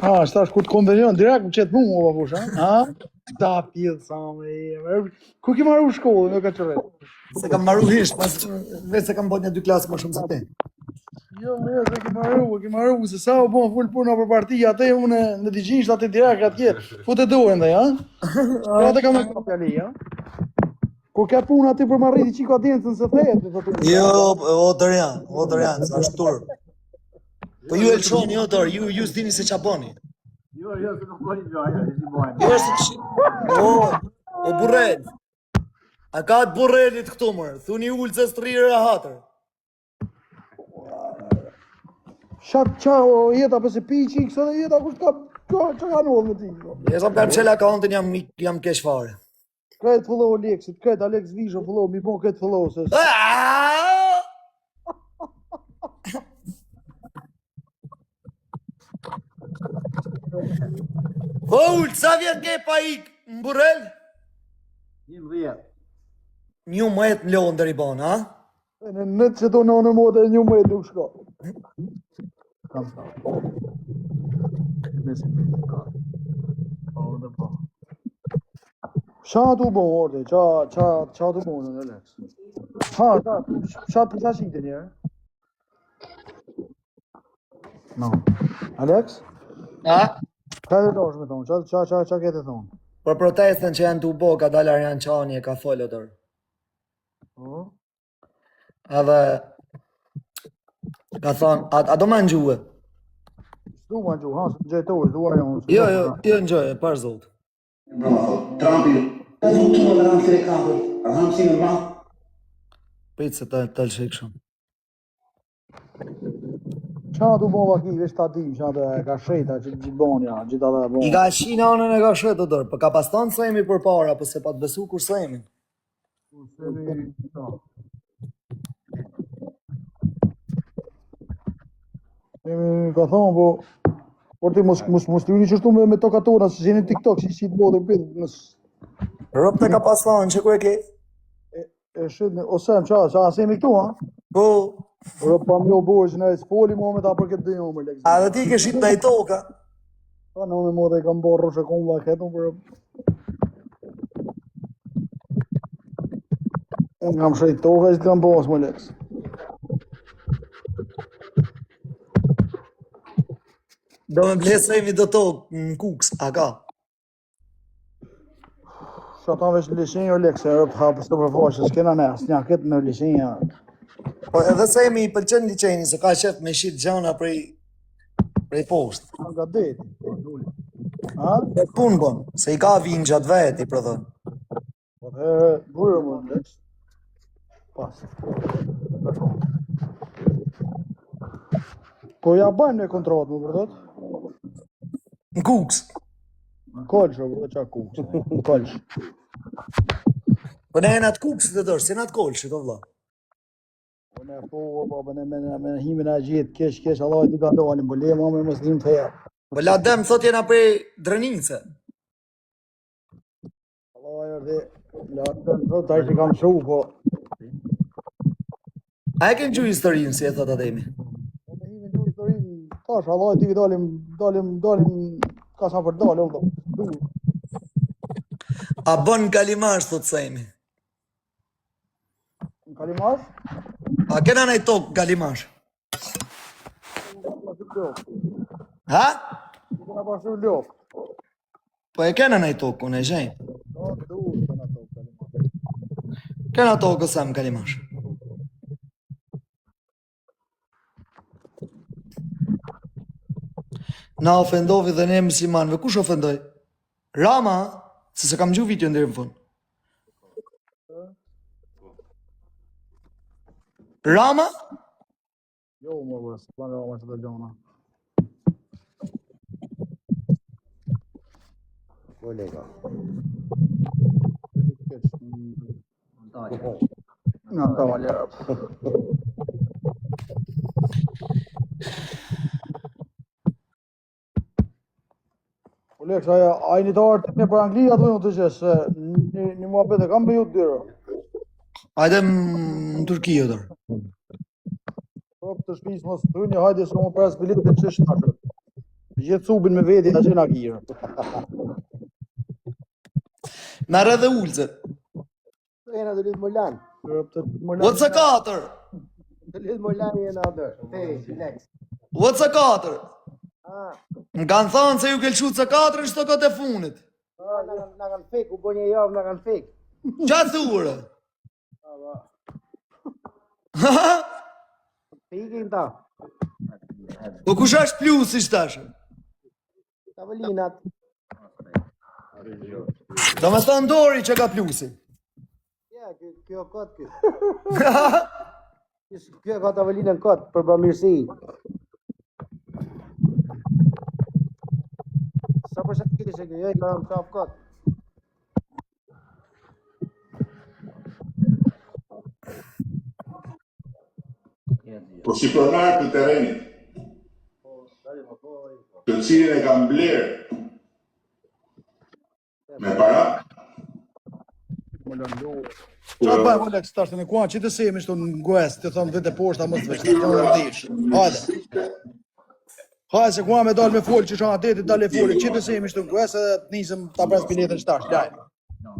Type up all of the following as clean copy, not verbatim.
Shtash ku të konvenion, direkt më qetë mu, o babush, Ta pjedh sa me. Ku ki marru shkollën, jo ka qërret? Se kam marru hisht, vetë se kam bot një 2 klasë më shumë se te. Jo, me, se ki marru, se sa u bon full puna për partia, atë unë në t'i gjisht atë direkt atje, fute dorën dhe, Pra të kam në kapjali, Kur ka puna aty për marriti qiko adencën se thejet. Jo, o Dorian, sa shtur. Po ju e lëshoni, jo Dor, ju s'dini se qa boni. Jo, se nuk bojnë gjajja, i bojnë. Jo, se o burrel. A ka të burrelit këtu mërë, thuni ullëzës 3 e 4. Shatë qa o jeta pëse pi qikë, se dhe jeta kush ka nëllë me ti. Jesa për qela akauntin jam kesh fare. Këtë follow Alexit, këtë Alex Visho follow, mi po këtë follow se... Ullë, sa vjet ke pa ikë në burrel? 11. Një mëhet në lojën dëri bon, ha? Në nëtë që do në modë e një mëhet nuk shko. Kam sa. Qa tu bon, orte, qa tu bon në Alex? Qa shite njerë? No. Alex? Ka të dosh me thonë, qa kete thonë? Për protestën që janë të bo, ka dalë Arjan Qani e ka folë tërë. Edhe, ka thonë, a do ma në gjuhë? Du ma në gjuhë, se të gjejtojë, duar jonë. Jo, në gjuhë, par zotë. Trumpi, ka zotuar në ranë të rekabër, ranë si me ma. Pritë se të lëshik shumë. Qa tu bon vaki, vesh ta dim, qa të ka sheta, që gjithë bonja, gjithë atë bon. I ka shina onën e ka shetë dërë, për ka pas tonë sejmi për para, për se pa të besu kur sejmi. Ka thonë, po, por ti mos të uni qështu me tokatora, se që në TikTok, që si të bodë për pëtë, Rëp të ka pas thonë, që ku e ke? E shqit, osem, qa asemi këtu, Po, Rëp pa mjo borë që në e s'foli moment a për këtë dëjo më lekë. a dhe ti ke shqit në i toka. Pa në me modë e kam borë rrë që kom la këtë, për... Unë kam shqit toka që të kam borë më lekë. Do me blesejmi do tokë në kuks, a ka? Që ata veç në lishenjë o lekë, se rëp hapës të përfaqë, s'kena ne, s'nja këtë në lishenjë. Po edhe sejmi i pëlqen liqeni, se ka qef me shqit gjana prej poshtë. Nga deti. E punë bon, se i ka vinë gjatë veti, për dhënë. Po të burë më në lekë. Pas. Po ja bajmë në kontratë më përdojtë? Në kuks. Kolsh, o qa kuks, kolsh. Po ne e në atë kuks të dërë, si në atë kolshit, o vla. Po ne po me himin e gjithë, kesh, Allah e t'i ka donin, po le ma me mëslim të herë. Po la dem, thot jena prej Drenice. Allah e rëdhe, la dem, thot taj që kam shu, po... A e kënë gju historinë, si e thot atemi? Po me himin gju historinë, tash, Allah e t'i dalim, ka sa për dalim, A bon në Kalimash, thot sejmi. Në Kalimash? A kena në i tokë Kalimash? Ha? Kena pasur ljof. Po e kena në i tokë, unë e gjenjë. No, të duhet kena tokë Kalimash. Kena tokë kësem Kalimash. Na ofendovi dhe ne muslimanve, kush ofendoj? Rama, se kam gju video ndër në fund. Rama? Jo, më bërë, së planë Rama që të gjona. Kolega. Nga ta valera. Lek, a i një të artë në për Anglia të në të qesë, një mua bete, kam me ju të dyra. Hajde në Turkijë, dërë. Po të shpinjës mos të një hajde së më presë bilet të qështë nashë. Gjithë thubin me veti, a që nga kirë. Merë edhe ulcet. Jena të lidh Molan. What's a katër? Të lidh Molan jena atë. Relax. What's a katër? Ah, Më kanë thënë se ju ke lëshu të katër në shtokët e funit. na kanë fek, u bo një javë na kanë fek. Qa thurë? Fikin ta. Po kush është plusi shtashë? Tavolinat. Do me thënë Dori që ka plusi. Ja, kjo kot ky. Kjo ka tavolinën kot për bamirësi. Sa për shak kishe kjo, jo i ka në kaf kot. Po si pronar të terrenit, të cilin e kam blerë me para, Qa të bëjmë, Alex, të ashtë në kuan, që të semi shtu në gues, të thonë vete poshta më të veshtë, të në dish. Hajde. Hajde, se kuan me dalë me folë, që shanë atetit dalë e folë, që të semi shtu në gues, edhe të nisëm të apres biletën shtash, lajnë.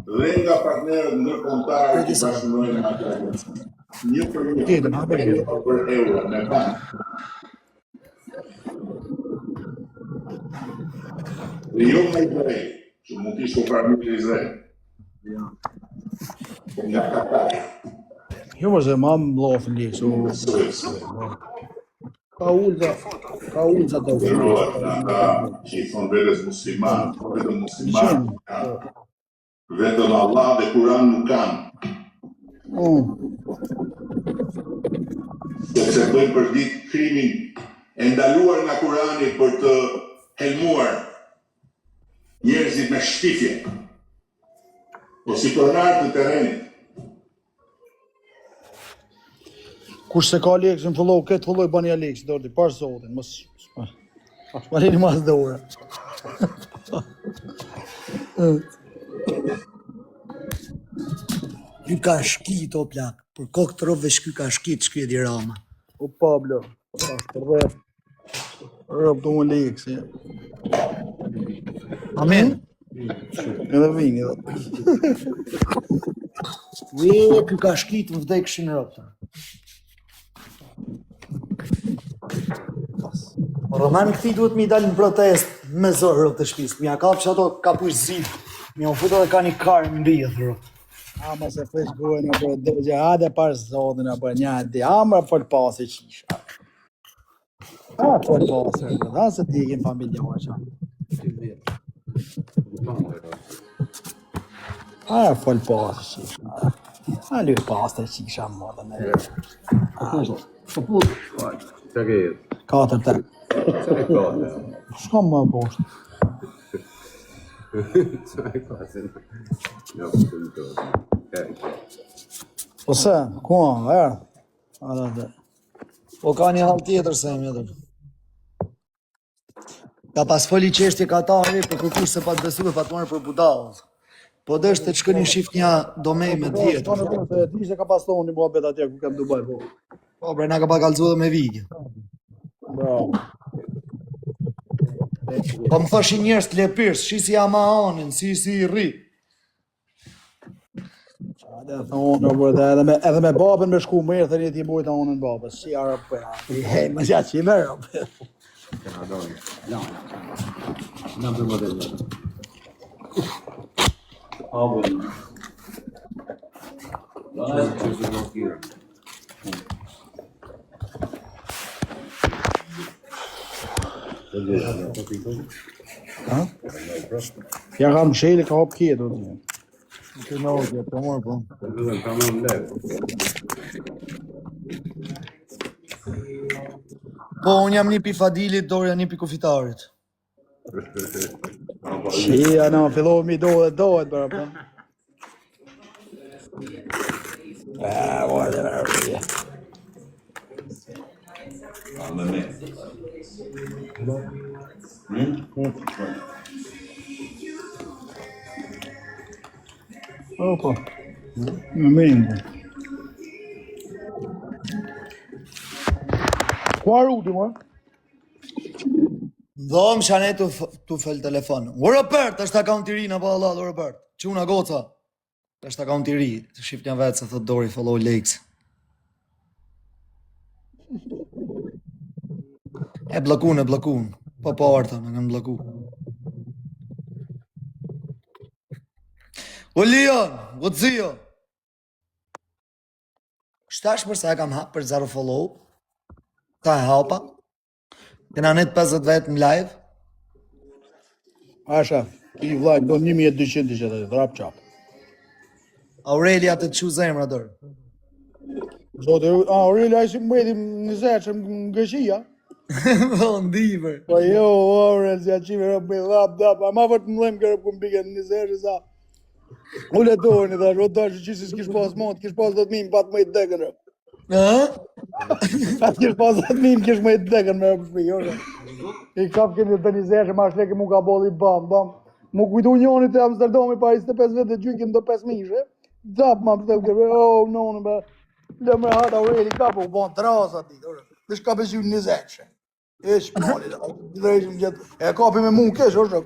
dhe nga partnerët ndërkombëtarë që bashkëpunojnë me ata. Një për euro me bankë. Dhe jo me Izrael, që mund të ishte operativ Izrael. Po nga Katar. Jo më se ma më lofën likë, so... Ka ullëza të Verohet nga ata që i thonë vetes musliman, vetëm musliman, vetëm Allah dhe Kur'an nuk kanë. Sepse bëjnë përdit krimin e ndaluar nga Kurani për të helmuar njerëzit me shtifje. Po si pronar të terrenit, Kush se ka lekë, në fëllohu, këtë fëllohu i bani a lekë, dordi, parë zotin, mos... Shmarini mas dhe ura. Ky ka shkit o plak, për kokë të robëve shky ka shkit shkredi Rama. O Pablo, rëp. Rëp të më lekë, si. Amen. Edhe vingi, dhe. Ky ka shkit më vdekshin robëta. Roman këti duhet mi dalë në protest me zorë robë të shpisë. Mi a kapë që ato ka push zidë. Mi a futa dhe ka një karë në rrjedhë robë. Ama se fesh gojnë, apo dhe hade parë zotin, apo një di, ama për pasi qisha. A, për pasi, da se t'ikin familjarë që. A, për pasi qisha. A, lë pasi qisha më dhe me. Katër të. Shka më poshtë? Po se, kuan, erë. Po ka një hal tjetër se e mjetër. Ka pas foli qeshtje Katari për kërkush se pa të besu e pa të marrë për budallë. Po dështë të shkëni shift një domej me tjetër. Ti se ka pas tonë një muhabet atje ku kem Dubai, po. Po, bre, na ka pa kalzu dhe me vigje. Bravo. Po më thoshin njerëz të lepirës, si ama anin, si i rri. Dhe thonë, edhe me babën me shku mirë, thënë ti bojta onën babës, si arë për ati, hej, më zja që i mërë, ja kam sheli ka hop kjetë, Këtë në okje, të morë, po. Po, unë jam një pi Fadilit, Dori janë një pi Kufitarit. Shia, no, fillohu mi dohet, bërë, po. Vajde, vërë, Opa, më mendë. Kua rudi, më? Ndom shane tu fel telefon. O Robert, është akaunt i ri na pa Allah, Robert. Çuna goca. Është akaunt i ri. Shif një vetë se thot Dori follow likes. E bllokun. Po arta, më kanë blloku. O Leon, o Zio. Shtash përsa e kam hap për 0 follow. Ta e hapa. Kena net 50 vetë në live. Asha, i vlajt, do 1200 që të drap qap. Aurelia të që zemra dërë. Zote, Aurelia si mbeti në zeqë më gëshia. Po, ndivër. Po jo, Aurel, si a qive rëpë me dap, a ma vërtë më lëmë kërë për mbike në zeqë, sa. Ule dojnë, thash, o dash që si s'kish pas mot, kish pas 10.000, pat më i dekën rëpë. Pat kish pas 10.000, kish më i dekën me rëpë shpi, jo. I kap kemi të një zeqë, ma shleke mu ka bolli bam. Mu kujtu njënit e Amsterdami pa 25 vete gjykin do 5.000, dap ma përstel kërë, oh, nonë, be. Lë me hata Aureli kapu, bon trasa ti, dhe shka pësi një zeqë. E shpali, drejshim gjithë, e kapi me mund kesh, o shok.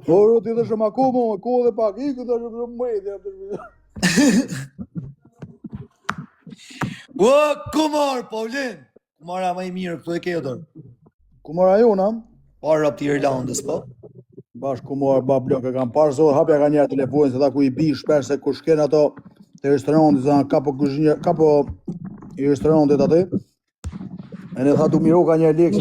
Oro ti dhe shumë ako mo, ko dhe pak, i këtë është shumë mëjtë. O, kumar, Paulin! Kumara më i mirë, këtu e kejo dorë. Kumara jona? Parë të Irlandës, po? Bashkë kumar, ba blok e kam parë, sot hapja ka njerë telefonin, se ta ku i bi shpesh se ku shken ato të restorantit, se kapo i restorantit aty. E ne tha du miro ka njerë lekë.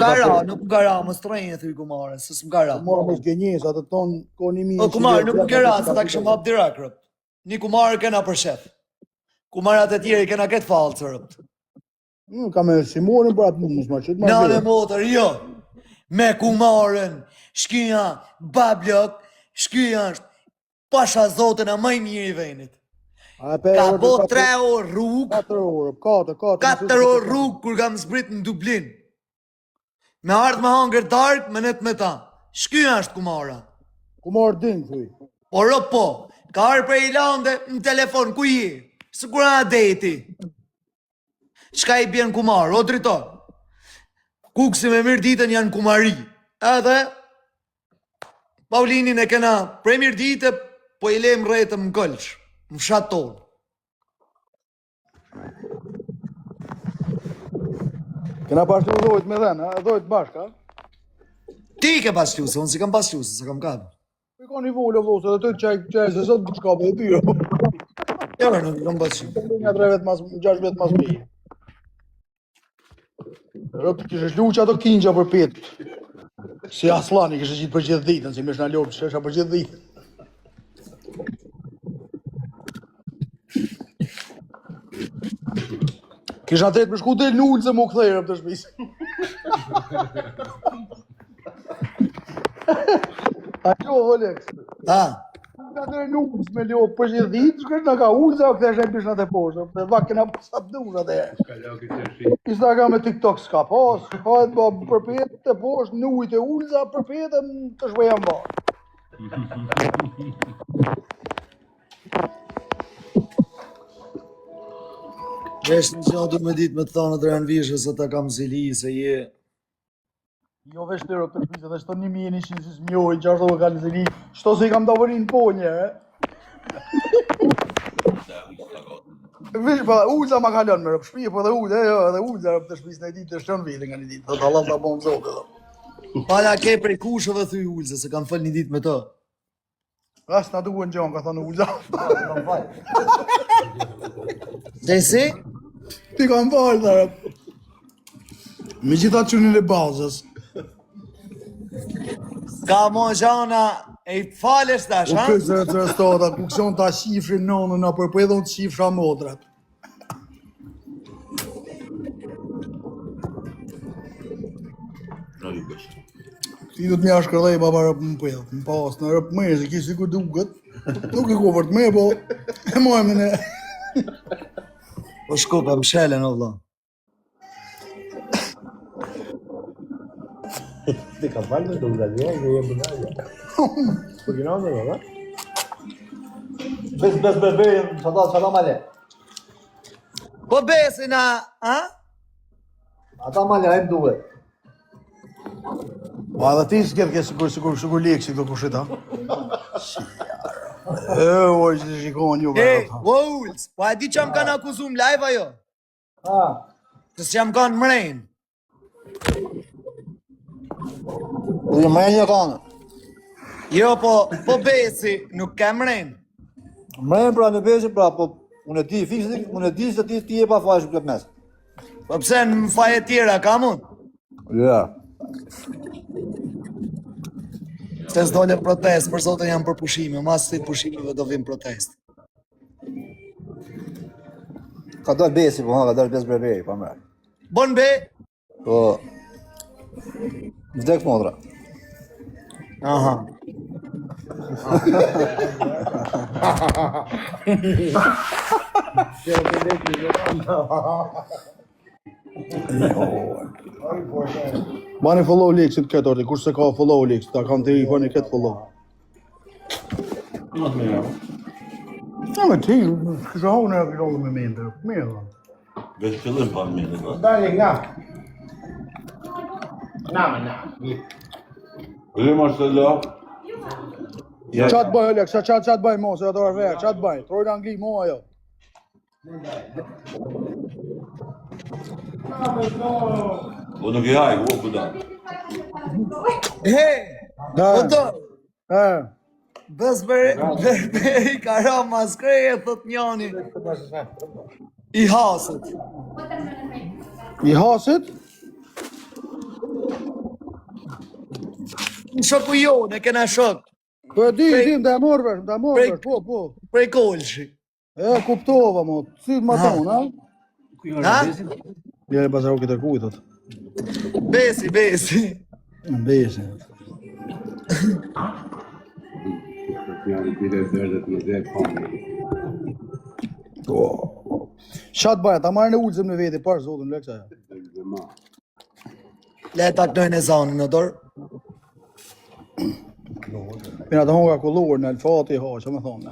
Nuk gara, më strejnë e thuj kumare, se s'mgara. Kumar më s'genjes, atë tonë koni mi... O, kumar, nuk gara, se ta këshëm hap dirak, rëpt. Një kumarë kena për shef. Kumarat e tjeri kena këtë falë, të rëpt. Ka me Simonin për atë mund, mësma qëtë ma Nane motër, jo. Me kumarën, shkija bablok, shkija është pasha zotën a maj mirë i venit. Ka bo 3 orë rrugë, 4 orë, 4 orë rrugë kur kam zbrit në Dublin. Me ardhë me hangër darkë, me net me ta. Shkija është kumara. Kumar dingë, thuj. Por po, ka arë për Ilande në telefon, ku je? Së kura na deti? Qka i bjen kumar, o dritor? Kukësi me mirë ditën janë kumari. Edhe, Paulinin e kena prej mirë ditë, po i lem rejtë më këllsh, më fshatë tonë. Kena pashtu dojtë me dhenë, dojtë bashka. Ti ke paslusë, unë si kam paslusë, se kam kapë. I ka një volë, vlosë, edhe të qaj se sot të shkape dhe tyro. Jërë, nuk kam paslusë. Nga 3 vetë mas, 6 vetë mas me. Rëpë kështë shlu që ato kinja për petë. Si aslani kështë qitë për gjithë ditën, si me shna lopë që është për gjithë ditën. Kisha të për shku del në ullë se mu këthej rëpë të shpisë. A qo, Olex? Ha? Ka të në ullë me lopë për gjithë ditë, shkështë nga ka ullë se o këthej shenë pishë në të poshtë. Dhe vakë këna pasat dusha të e. Instagram e TikTok s'ka pas, hajt ba për petë të poshtë, në ujtë e ullëza për petë të shveja më barë. Vesh në që du me ditë me të thonë të rënvishë, se ta kam zili, se je... Jo vesh të rëpë të shpisë, dhe shto 1100 si s'mjojnë, që ashtë do ka në zili, shto se i kam davorin po njërë, Vish, po ullëza ma kalon me rëpë shpije, po dhe ullë, edhe ullëza rëpë të shpisë në ditë të shton vitin nga një ditë, dhe të Allah të abonë zote dhe. Pala ke prej kushëve thuj ullëze, se kam fëll një ditë me të. As na duhen gjon, ka thënë ullëza. Dhe si? Ti kam falë dhe rëpë. Me gjitha qënin e bazës. Ka mo gjana e i falesh tash, O ha? kësë të rëstota, ku kësion ta shifrin nonën, a për edhon të shifra modrat. Ti du të mja shkërdej baba rëpë më pëllë, më pas në rëpë mërë, se kisi ku duket. Nuk e ku për të me, po e mojme në... Po shkopa më shelen, o vla. Ti ka falë të Bulgaria, që je Bulgaria. Po gjëna në në, Bes, çata male. Po besi na, a? Ata ma lajmë duhet. Po edhe ti s'ket ke sigur lekë këto kushit, ha? Oj, që të shikon ju Hey, ka. Wolves, po e di që më kanë akuzum live ajo? Ha, Që s'jam kanë mrejnë. dhe më e një kanë. Jo, po besi, nuk ke mrejnë. Më e pra në besi, pra, po unë e di fiksin, unë e di se ti je pa fashë për mes. Po pse në faje tjera, ka mund? Ja. Se s'dole protest, për zote jam për pushime, mas të pushimeve do vim protest. Ka dalë besi, po ha, ka dalë bes breberi, pa mërë. Bon be? Po, vdek modra. Aha. Bani follow lekë këtë ordi, kush se ka follow lekë, ta kanë të i bani këtë follow. Ja, me ti, kështë hau në e këllohë me mende, mirë. Veç fillim pa mirë. Dali, nga. Na. Vëllim është të lo. Qatë bëj, Olek, qatë bëj mo, se ato arveja, qatë bëj, trojnë angli mo ajo. Po nuk i hajë, u këdan. Hey, Da, po do, Besberi ka ra maskreje, thot njani. I hasët. i hasit, Në shoku jo, në kena shok. po e di, da e morë vesh, po. Prej kolshi. E, kuptova, mo, si ma tonë, ha? Ha? Bjerë bazaru këtë kujtët. Besi. Në besi. Shatë baja, ta marrë në ullëzëm në veti, parë zotën, lekë qaja. Le ta knojnë e zanën në dorë. Pina të honga kulluar në alfati ha, që me thonë.